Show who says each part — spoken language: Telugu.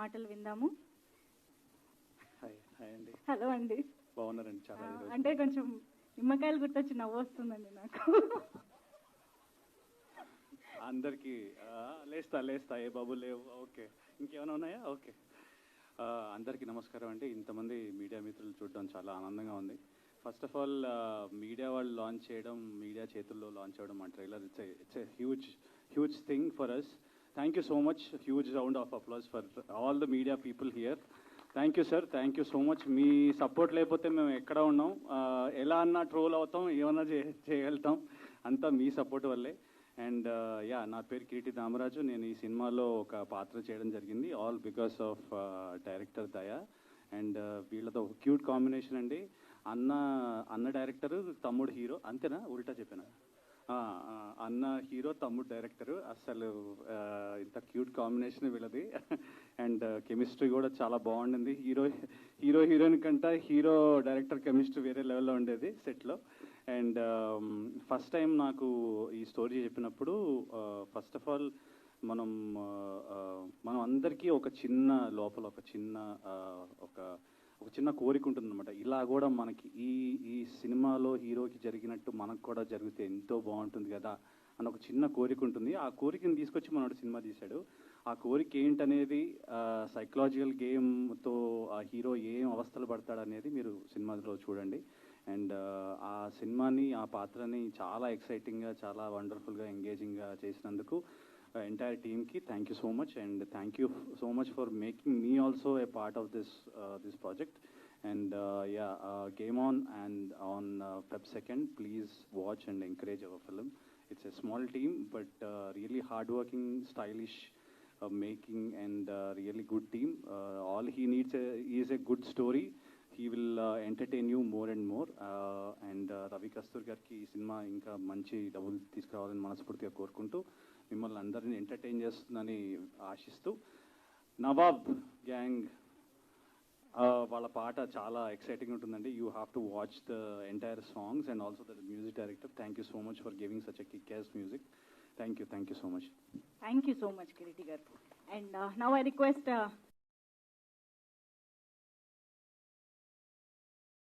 Speaker 1: మాటలు విందాము.
Speaker 2: హాయ్ హాయ్ అండి.
Speaker 1: హలో అండి.
Speaker 2: బాగున్నారండి? చాలా
Speaker 1: అంటే కొంచెం నిమ్మకాయలు గుర్తొచ్చి నవ్వు వస్తుందండి నాకు.
Speaker 2: అందరికీ లేస్తా ఏ బాబు లేవు. ఓకే, ఇంకేమైనా ఉన్నాయా? ఓకే. అందరికీ నమస్కారం అండి. ఇంతమంది మీడియా మిత్రులు చూడడం చాలా ఆనందంగా ఉంది. ఫస్ట్ ఆఫ్ ఆల్ మీడియా వాళ్ళు లాంచ్ చేయడం, మీడియా చేతుల్లో లాంచ్ అవ్వడం మా trailer it's a huge thing for us. Thank you so much. Huge round of applause for all the media people here. Thank you sir, thank you so much. మీ సపోర్ట్ లేకపోతే మేము ఎక్కడ ఉన్నాం, ఎలా అన్నా ట్రోల్ అవుతాం, ఏమన్నా చేయగలుగుతాం, అంతా మీ సపోర్ట్ వల్లే. అండ్ నా పేరు కిరీటి దామరాజు. నేను ఈ సినిమాలో ఒక పాత్ర చేయడం జరిగింది, ఆల్ బికాస్ ఆఫ్ డైరెక్టర్ దయా. అండ్ వీళ్ళతో ఒక క్యూట్ కాంబినేషన్ అండి. అన్న డైరెక్టరు, తమ్ముడు హీరో. అంతేనా? ఉల్టా చెప్పాను. అన్న హీరో, తమ్ముడు డైరెక్టరు. అసలు ఇంత క్యూట్ కాంబినేషన్ వీళ్ళది. అండ్ కెమిస్ట్రీ కూడా చాలా బాగుండింది. హీరోయిన్ కంటే హీరో డైరెక్టర్ కెమిస్ట్రీ వేరే లెవెల్లో ఉండేది సెట్లో. అండ్ ఫస్ట్ టైం నాకు ఈ స్టోరీ చెప్పినప్పుడు, ఫస్ట్ ఆఫ్ ఆల్ మనం అందరికీ ఒక చిన్న లోపల ఒక చిన్న కోరిక ఉంటుందన్నమాట. ఇలా కూడా మనకి ఈ సినిమాలో హీరోకి జరిగినట్టు మనకు కూడా జరిగితే ఎంతో బాగుంటుంది కదా అని ఒక చిన్న కోరిక ఉంటుంది. ఆ కోరికని తీసుకొచ్చి మనోడు సినిమా తీశాడు. ఆ కోరిక ఏంటనేది, సైకలాజికల్ గేమ్తో ఆ హీరో ఏం అవస్థలు పడతాడనేది మీరు సినిమాలో చూడండి. అండ్ ఆ సినిమాని, ఆ పాత్రని చాలా ఎక్సైటింగ్గా, చాలా వండర్ఫుల్గా, ఎంగేజింగ్గా చేసినందుకు ఎంటైర్ టీమ్కి thank you so much. And thank you so much for making me also a part of this project. And game on, and on Feb 2nd, please watch and encourage our film. It's a small team, but really hardworking, stylish making, and really good team. All he needs is a good story. He will entertain you more and more. And Ravi Kastur garki ee cinema inka manchi double తీసుకురావాలని మనస్ఫూర్తిగా కోరుకుంటూ, మిమ్మల్ని అందరినీ ఎంటర్టైన్ చేస్తుందని ఆశిస్తూ, నవాబ్ గ్యాంగ్ వాళ్ళ పాట చాలా ఎక్సైటింగ్ ఉంటుందండి. You have to watch the entire songs and also the music director. Thank you so much for giving such a kick ass music. Thank you so much.
Speaker 1: Thank you so much Kireeti garu. And now I request